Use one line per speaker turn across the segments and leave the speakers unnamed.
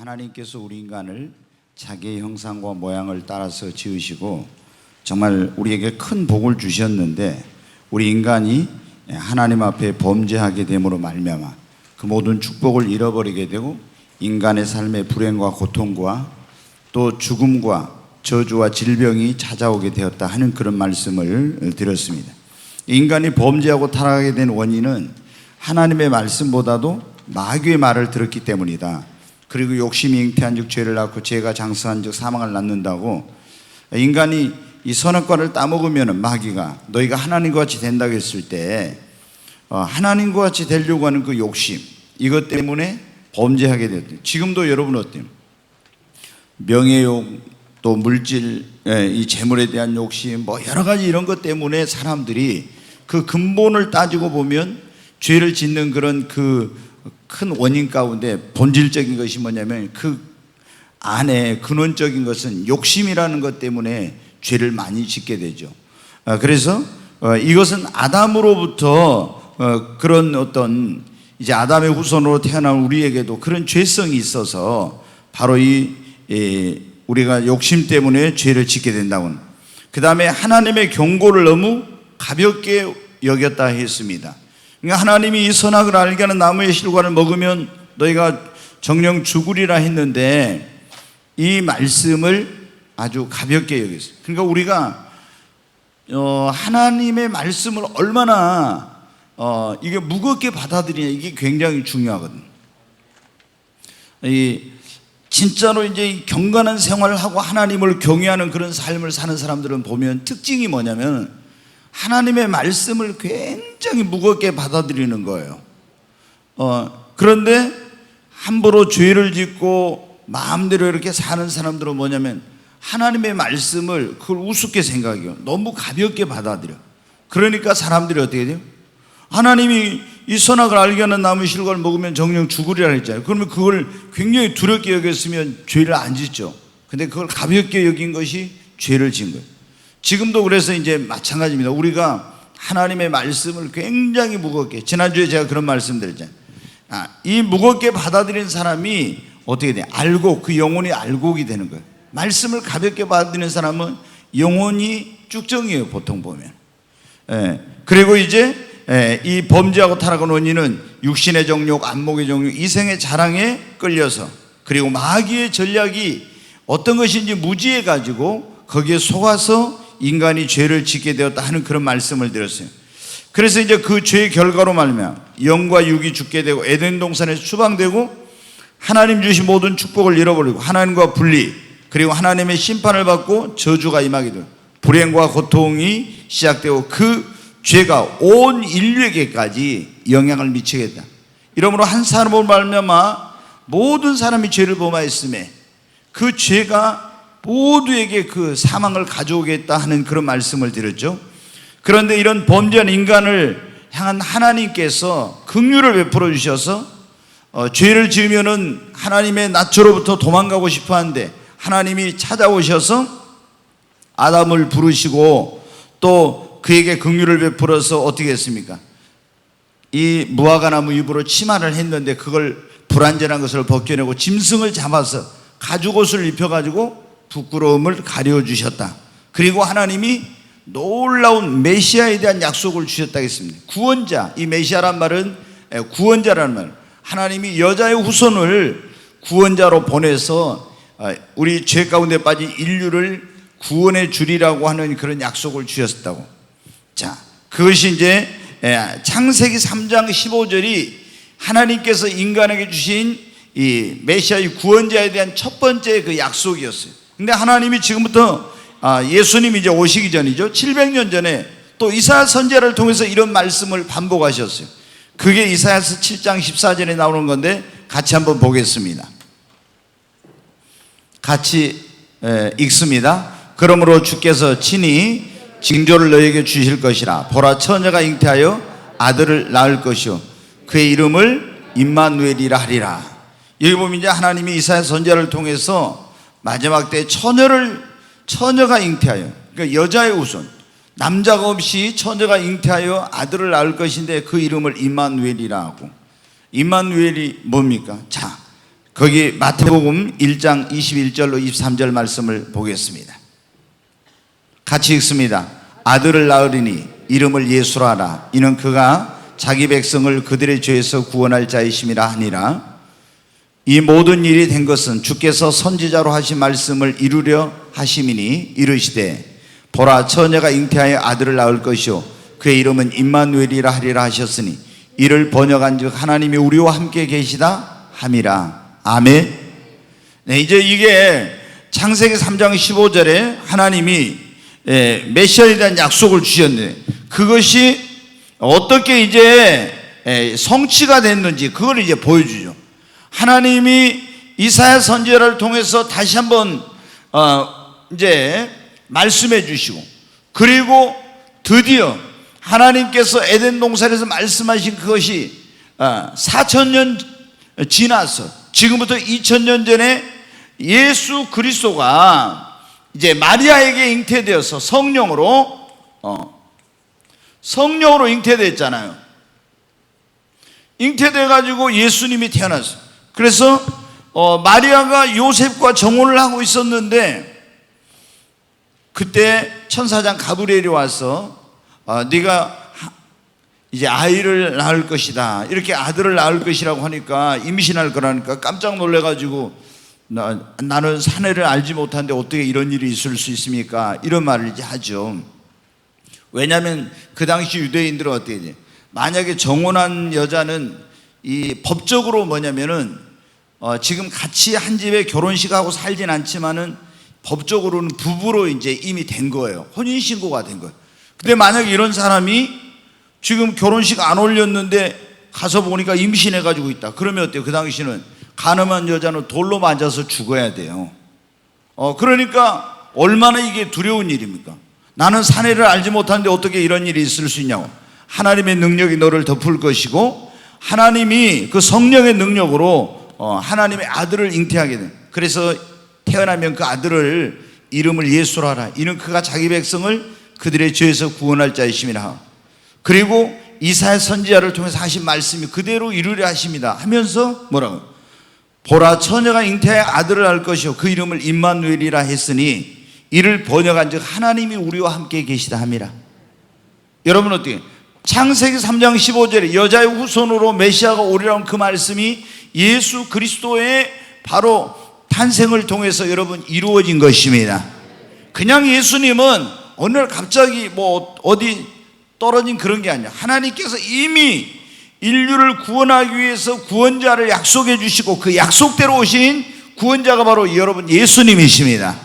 하나님께서 우리 인간을 자기의 형상과 모양을 따라서 지으시고 정말 우리에게 큰 복을 주셨는데, 우리 인간이 하나님 앞에 범죄하게 됨으로 말미암아 그 모든 축복을 잃어버리게 되고 인간의 삶의 불행과 고통과 또 죽음과 저주와 질병이 찾아오게 되었다 하는 그런 말씀을 드렸습니다. 인간이 범죄하고 타락하게 된 원인은 하나님의 말씀보다도 마귀의 말을 들었기 때문이다. 그리고 욕심이 잉태한 즉 죄를 낳고 죄가 장성한 즉 사망을 낳는다고, 인간이 이 선악과를 따먹으면 마귀가 너희가 하나님과 같이 된다고 했을 때 하나님과 같이 되려고 하는 그 욕심, 이것 때문에 범죄하게 됐대요. 지금도 여러분 어때요? 명예욕, 또 물질, 이 재물에 대한 욕심, 뭐 여러 가지 이런 것 때문에 사람들이 그 근본을 따지고 보면 죄를 짓는 그런 그 큰 원인 가운데 본질적인 것이 뭐냐면 그 안에 근원적인 것은 욕심이라는 것 때문에 죄를 많이 짓게 되죠. 그래서 이것은 아담으로부터 그런 어떤 이제 아담의 후손으로 태어난 우리에게도 그런 죄성이 있어서 바로 우리가 욕심 때문에 죄를 짓게 된다고. 그 다음에 하나님의 경고를 너무 가볍게 여겼다 했습니다. 그러니까 하나님이 이 선악을 알게 하는 나무의 실과를 먹으면 너희가 정령 죽으리라 했는데 이 말씀을 아주 가볍게 여겼어요. 그러니까 우리가 하나님의 말씀을 얼마나 이게 무겁게 받아들이냐, 이게 굉장히 중요하거든요. 진짜로 이제 경건한 생활을 하고 하나님을 경외하는 그런 삶을 사는 사람들은 보면 특징이 뭐냐면 하나님의 말씀을 굉장히 무겁게 받아들이는 거예요. 그런데 함부로 죄를 짓고 마음대로 이렇게 사는 사람들은 뭐냐면 하나님의 말씀을 그걸 우습게 생각해요. 너무 가볍게 받아들여. 그러니까 사람들이 어떻게 돼요? 하나님이 이 선악을 알게 하는 나무 실과를 먹으면 정령 죽으리라 했잖아요. 그러면 그걸 굉장히 두렵게 여겼으면 죄를 안 짓죠. 근데 그걸 가볍게 여긴 것이 죄를 지은 거예요. 지금도 그래서 이제 마찬가지입니다. 우리가 하나님의 말씀을 굉장히 무겁게, 지난주에 제가 그런 말씀 드렸잖아요. 이 무겁게 받아들인 사람이 어떻게 돼? 알고, 그 영혼이 알곡이 되는 거예요. 말씀을 가볍게 받아들이는 사람은 영혼이 쭉정이에요, 보통 보면. 그리고 이제 이 범죄하고 타락한 원인은 육신의 정욕, 안목의 정욕, 이생의 자랑에 끌려서, 그리고 마귀의 전략이 어떤 것인지 무지해 가지고 거기에 속아서 인간이 죄를 짓게 되었다 하는 그런 말씀을 드렸어요. 그래서 이제 그 죄의 결과로 말미암아 영과 육이 죽게 되고 에덴 동산에서 추방되고 하나님 주신 모든 축복을 잃어버리고 하나님과 분리, 그리고 하나님의 심판을 받고 저주가 임하게 되고 불행과 고통이 시작되고 그 죄가 온 인류에게까지 영향을 미치겠다. 이러므로 한 사람으로 말미암아 모든 사람이 죄를 범하였음에 그 죄가 모두에게 그 사망을 가져오겠다 하는 그런 말씀을 드렸죠. 그런데 이런 범죄한 인간을 향한 하나님께서 긍휼을 베풀어 주셔서 죄를 지으면은 하나님의 낯으로부터 도망가고 싶어 하는데 하나님이 찾아오셔서 아담을 부르시고 또 그에게 긍휼을 베풀어서 어떻게 했습니까? 이 무화과 나무 잎으로 치마를 했는데 그걸 불완전한 것을 벗겨내고 짐승을 잡아서 가죽옷을 입혀가지고 부끄러움을 가려주셨다. 그리고 하나님이 놀라운 메시아에 대한 약속을 주셨다고 했습니다. 구원자, 이 메시아란 말은 구원자라는 말, 하나님이 여자의 후손을 구원자로 보내서 우리 죄 가운데 빠진 인류를 구원해 주리라고 하는 그런 약속을 주셨다고. 자, 그것이 이제 창세기 3장 15절이 하나님께서 인간에게 주신 이 메시아의 구원자에 대한 첫 번째 그 약속이었어요. 근데 하나님이 지금부터 예수님이 이제 오시기 전이죠. 700년 전에 또 이사야 선지자를 통해서 이런 말씀을 반복하셨어요. 그게 이사야서 7장 14절에 나오는 건데 같이 한번 보겠습니다. 같이 읽습니다. 그러므로 주께서 친히 징조를 너에게 주실 것이라. 보라, 처녀가 잉태하여 아들을 낳을 것이요 그의 이름을 임마누엘이라 하리라. 여기 보면 이제 하나님이 이사야 선지자를 통해서 마지막 때 처녀가 잉태하여, 그러니까 여자의 후손, 남자가 없이 처녀가 잉태하여 아들을 낳을 것인데 그 이름을 임마누엘이라 하고, 임마누엘이 뭡니까? 자, 거기 마태복음 1장 21절로 23절 말씀을 보겠습니다. 같이 읽습니다. 아들을 낳으리니 이름을 예수라 하라. 이는 그가 자기 백성을 그들의 죄에서 구원할 자이심이라 하니라. 이 모든 일이 된 것은 주께서 선지자로 하신 말씀을 이루려 하심이니 이르시되 보라 처녀가 잉태하여 아들을 낳을 것이요 그의 이름은 임마누엘이라 하리라 하셨으니 이를 번역한즉 하나님이 우리와 함께 계시다 함이라. 아멘. 네, 이제 이게 창세기 3장 15절에 하나님이 메시아에 대한 약속을 주셨는데 그것이 어떻게 이제 성취가 됐는지 그걸 이제 보여주죠. 하나님이 이사야 선지자를 통해서 다시 한번 이제 말씀해 주시고, 그리고 드디어 하나님께서 에덴 동산에서 말씀하신 그것이 4,000년 지나서 지금부터 2,000년 전에 예수 그리스도가 이제 마리아에게 잉태되어서 성령으로 잉태됐잖아요. 잉태돼 가지고 예수님이 태어났어요. 그래서 마리아가 요셉과 정혼을 하고 있었는데 그때 천사장 가브리엘이 와서 네가 이제 아이를 낳을 것이다, 이렇게 아들을 낳을 것이라고 하니까, 임신할 거라니까 깜짝 놀래가지고 나는 사내를 알지 못하는데 어떻게 이런 일이 있을 수 있습니까? 이런 말을 이제 하죠. 왜냐하면 그 당시 유대인들은 어떻게 해야 돼? 만약에 정혼한 여자는 이 법적으로 뭐냐면은 지금 같이 한 집에 결혼식하고 살진 않지만은 법적으로는 부부로 이제 이미 된 거예요. 혼인신고가 된 거예요. 근데 만약에 이런 사람이 지금 결혼식 안 올렸는데 가서 보니까 임신해가지고 있다. 그러면 어때요? 그 당시는 가늠한 여자는 돌로 맞아서 죽어야 돼요. 그러니까 얼마나 이게 두려운 일입니까? 나는 사내를 알지 못하는데 어떻게 이런 일이 있을 수 있냐고. 하나님의 능력이 너를 덮을 것이고 하나님이 그 성령의 능력으로 하나님의 아들을 잉태하게 돼. 그래서 태어나면 그 아들을 이름을 예수라 하라. 이는 그가 자기 백성을 그들의 죄에서 구원할 자이심이라. 그리고 이사야 선지자를 통해서 하신 말씀이 그대로 이루려 하십니다 하면서 뭐라고? 보라 처녀가 잉태하여 아들을 낳을 것이요 그 이름을 임마누엘이라 했으니 이를 번역한즉 하나님이 우리와 함께 계시다 함이라. 여러분 어떻게? 창세기 3장 15절에 여자의 후손으로 메시아가 오리라는 그 말씀이 예수 그리스도의 바로 탄생을 통해서 여러분 이루어진 것입니다. 그냥 예수님은 어느 날 갑자기 뭐 어디 떨어진 그런 게 아니야. 하나님께서 이미 인류를 구원하기 위해서 구원자를 약속해 주시고 그 약속대로 오신 구원자가 바로 여러분 예수님이십니다.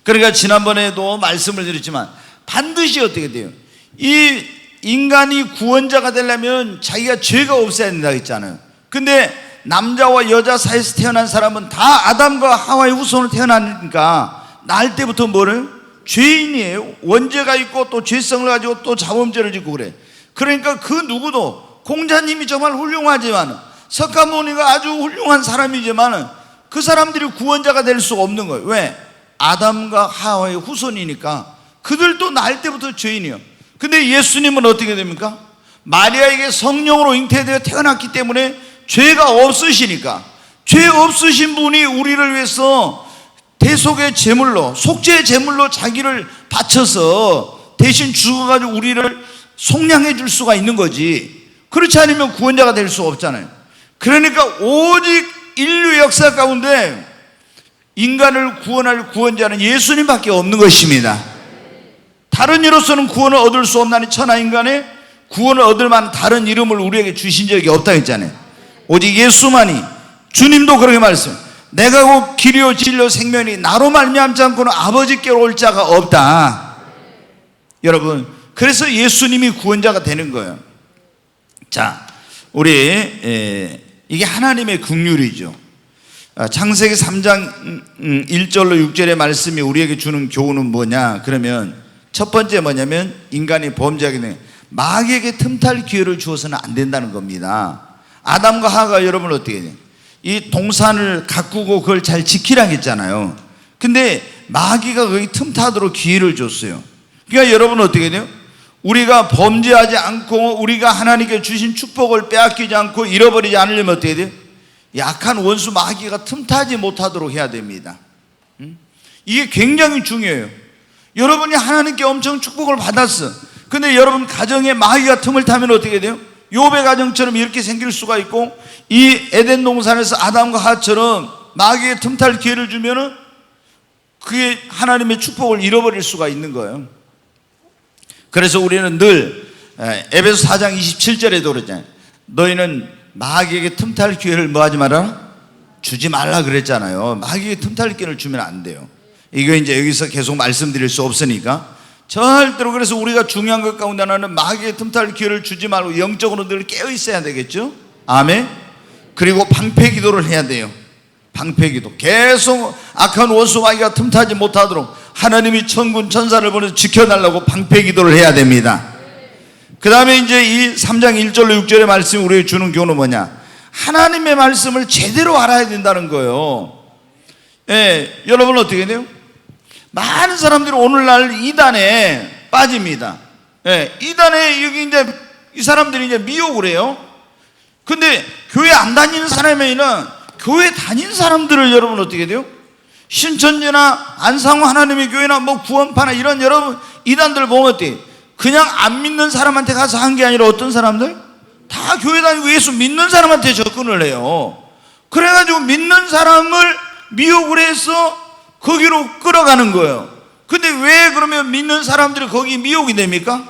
그러니까 지난번에도 말씀을 드렸지만 반드시 어떻게 돼요? 이 인간이 구원자가 되려면 자기가 죄가 없어야 된다고 했잖아요. 근데 남자와 여자 사이에서 태어난 사람은 다 아담과 하와의 후손으로 태어나니까 낳을 때부터 뭐를? 죄인이에요. 원죄가 있고 또 죄성을 가지고 또 자범죄를 짓고 그래. 그러니까 그 누구도, 공자님이 정말 훌륭하지만, 석가모니가 아주 훌륭한 사람이지만 그 사람들이 구원자가 될 수가 없는 거예요. 왜? 아담과 하와의 후손이니까 그들도 낳을 때부터 죄인이에요. 근데 예수님은 어떻게 됩니까? 마리아에게 성령으로 잉태되어 태어났기 때문에 죄가 없으시니까, 죄 없으신 분이 우리를 위해서 대속의 제물로, 속죄의 제물로 자기를 바쳐서 대신 죽어가지고 우리를 속량해 줄 수가 있는 거지. 그렇지 않으면 구원자가 될 수 없잖아요. 그러니까 오직 인류 역사 가운데 인간을 구원할 구원자는 예수님밖에 없는 것입니다. 다른 이로서는 구원을 얻을 수 없나니 천하 인간의 구원을 얻을 만한 다른 이름을 우리에게 주신 적이 없다 했잖아요. 오직 예수만이, 주님도 그렇게 말씀해요. 내가 곧 길이요 진리요 생명이 나로 말미암지 않고는 아버지께로 올 자가 없다. 여러분, 그래서 예수님이 구원자가 되는 거예요. 자, 우리 이게 하나님의 긍휼이죠. 창세기 3장 1절로 6절의 말씀이 우리에게 주는 교훈은 뭐냐? 그러면 첫 번째 뭐냐면 인간이 범죄하게 되면 마귀에게 틈탈 기회를 주어서는 안 된다는 겁니다. 아담과 하와가 여러분 어떻게 해요? 이 동산을 가꾸고 그걸 잘 지키라고 했잖아요. 근데 마귀가 거기 틈타도록 기회를 줬어요. 그러니까 여러분 어떻게 돼요? 우리가 범죄하지 않고 우리가 하나님께 주신 축복을 빼앗기지 않고 잃어버리지 않으려면 어떻게 돼요? 약한 원수 마귀가 틈타지 못하도록 해야 됩니다. 이게 굉장히 중요해요. 여러분이 하나님께 엄청 축복을 받았어. 근데 여러분 가정에 마귀가 틈을 타면 어떻게 돼요? 욥의 가정처럼 이렇게 생길 수가 있고, 이 에덴 동산에서 아담과 하와처럼 마귀의 틈탈 기회를 주면은 그게 하나님의 축복을 잃어버릴 수가 있는 거예요. 그래서 우리는 늘 에베소 4장 27절에도 그랬잖아요. 너희는 마귀에게 틈탈 기회를 뭐 하지 마라? 주지 말라 그랬잖아요. 마귀에게 틈탈 기회를 주면 안 돼요. 이거 이제 여기서 계속 말씀드릴 수 없으니까 절대로. 그래서 우리가 중요한 것 가운데 하나는 마귀의 틈탈 기회를 주지 말고 영적으로 늘 깨어 있어야 되겠죠. 아멘. 그리고 방패 기도를 해야 돼요. 방패 기도. 계속 악한 원수 마귀가 틈타지 못하도록 하나님이 천군 천사를 보내서 지켜달라고 방패 기도를 해야 됩니다. 그 다음에 이제 이 3장 1절로 6절의 말씀이 우리에게 주는 교훈은 뭐냐? 하나님의 말씀을 제대로 알아야 된다는 거예요. 예, 여러분 어떻게 돼요? 많은 사람들이 오늘날 이단에 빠집니다. 예, 이단에 여기 이제 이 사람들이 이제 미혹을 해요. 근데 교회 안 다니는 사람에는 교회 다닌 사람들을 여러분 어떻게 돼요? 신천지나 안상호 하나님의 교회나 뭐 구원파나 이런 여러분 이단들 보면 어때요? 그냥 안 믿는 사람한테 가서 한 게 아니라 어떤 사람들? 다 교회 다니고 예수 믿는 사람한테 접근을 해요. 그래가지고 믿는 사람을 미혹을 해서 거기로 끌어가는 거예요. 근데 왜 그러면 믿는 사람들이 거기 미혹이 됩니까?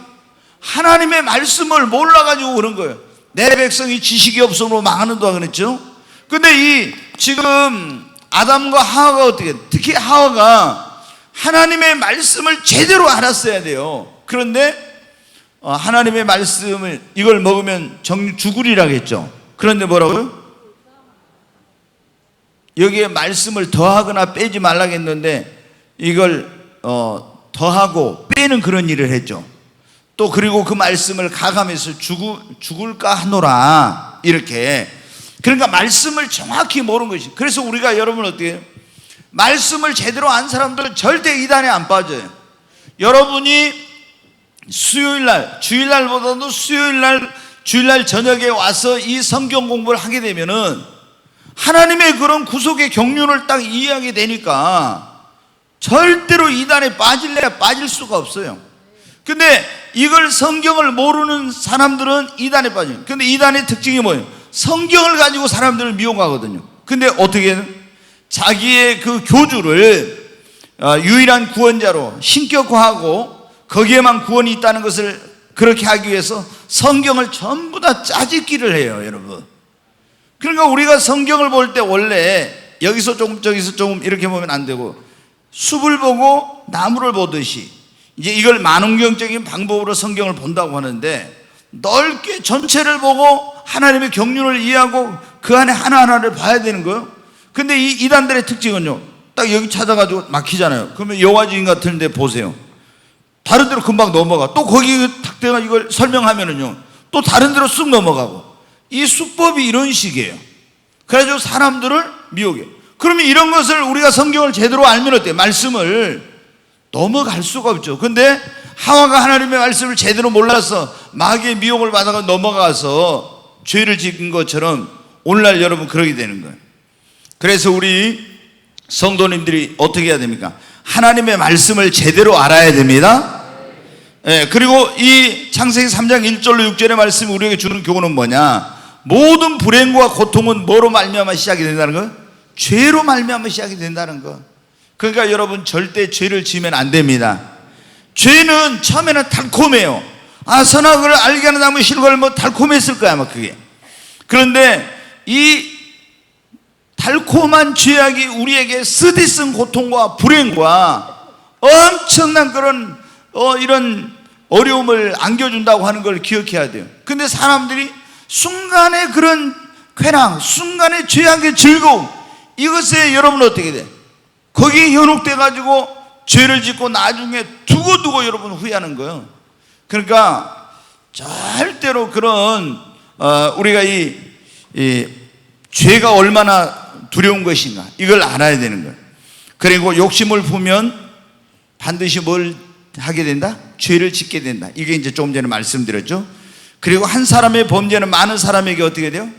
하나님의 말씀을 몰라가지고 그런 거예요. 내 백성이 지식이 없으므로 망하는도다 그랬죠. 근데 이 지금 아담과 하와가 어떻게, 특히 하와가 하나님의 말씀을 제대로 알았어야 돼요. 그런데 하나님의 말씀을 이걸 먹으면 죽으리라고 했죠. 그런데 뭐라고요? 여기에 말씀을 더하거나 빼지 말라고 했는데 이걸 더하고 빼는 그런 일을 했죠. 또 그리고 그 말씀을 가감해서 죽을까 하노라 이렇게. 그러니까 말씀을 정확히 모르는 것이. 그래서 우리가 여러분 어떻게 해요? 말씀을 제대로 안 사람들은 절대 이단에 안 빠져요. 여러분이 수요일날, 주일날보다도 주일날 저녁에 와서 이 성경 공부를 하게 되면은 하나님의 그런 구속의 경륜을 딱 이해하게 되니까 절대로 이단에 빠질래야 빠질 수가 없어요. 근데 이걸 성경을 모르는 사람들은 이단에 빠져요. 근데 이단의 특징이 뭐예요? 성경을 가지고 사람들을 미혹하거든요. 근데 어떻게 해요? 자기의 그 교주를 유일한 구원자로 신격화하고 거기에만 구원이 있다는 것을 그렇게 하기 위해서 성경을 전부 다 짜집기를 해요, 여러분. 그러니까 우리가 성경을 볼 때 원래 여기서 조금 저기서 조금 이렇게 보면 안 되고 숲을 보고 나무를 보듯이 이제 이걸 만원경적인 방법으로 성경을 본다고 하는데 넓게 전체를 보고 하나님의 경륜을 이해하고 그 안에 하나하나를 봐야 되는 거예요. 근데 이 이단들의 특징은요, 딱 여기 찾아가지고 막히잖아요. 그러면 여호와주인 같은 데 보세요. 다른 데로 금방 넘어가. 또 거기 탁 대가 이걸 설명하면은요 또 다른 데로 쑥 넘어가고. 이 수법이 이런 식이에요. 그래가지고 사람들을 미혹해. 그러면 이런 것을 우리가 성경을 제대로 알면 어때요? 말씀을 넘어갈 수가 없죠. 근데 하와가 하나님의 말씀을 제대로 몰라서 마귀의 미혹을 받아가 넘어가서 죄를 지은 것처럼 오늘날 여러분 그러게 되는 거예요. 그래서 우리 성도님들이 어떻게 해야 됩니까? 하나님의 말씀을 제대로 알아야 됩니다. 예, 그리고 이 창세기 3장 1절로 6절의 말씀이 우리에게 주는 교훈은 뭐냐? 모든 불행과 고통은 뭐로 말미암아 시작이 된다는 거? 죄로 말미암아 시작이 된다는 거. 그러니까 여러분 절대 죄를 지으면 안 됩니다. 죄는 처음에는 달콤해요. 선악을 알게 하는 나무 실과를 뭐 달콤했을 거야 아마 그게. 그런데 이 달콤한 죄악이 우리에게 쓰디쓴 고통과 불행과 엄청난 그런 이런 어려움을 안겨준다고 하는 걸 기억해야 돼요. 근데 사람들이 순간의 그런 쾌락, 순간의 죄악의 즐거움, 이것에 여러분 어떻게 돼? 거기에 현혹돼 가지고 죄를 짓고 나중에 두고두고 여러분 후회하는 거예요. 그러니까 절대로 그런 우리가 이 죄가 얼마나 두려운 것인가 이걸 알아야 되는 거예요. 그리고 욕심을 부면 반드시 뭘 하게 된다? 죄를 짓게 된다. 이게 이제 조금 전에 말씀드렸죠. 그리고 한 사람의 범죄는 많은 사람에게 어떻게 돼요?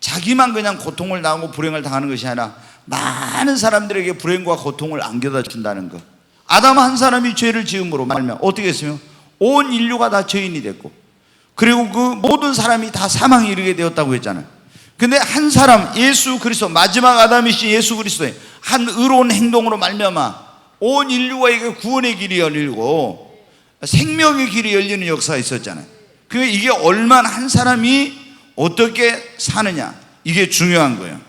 자기만 그냥 고통을 당하고 불행을 당하는 것이 아니라 많은 사람들에게 불행과 고통을 안겨다 준다는 것. 아담 한 사람이 죄를 지음으로 말면 어떻게 했으며 온 인류가 다 죄인이 됐고, 그리고 그 모든 사람이 다 사망에 이르게 되었다고 했잖아요. 근데 한 사람, 예수 그리스도, 마지막 아담이신 예수 그리스도의 한 의로운 행동으로 말미암아 온 인류에게 구원의 길이 열리고 생명의 길이 열리는 역사가 있었잖아요. 그러니까 이게 얼마나 한 사람이 어떻게 사느냐, 이게 중요한 거예요.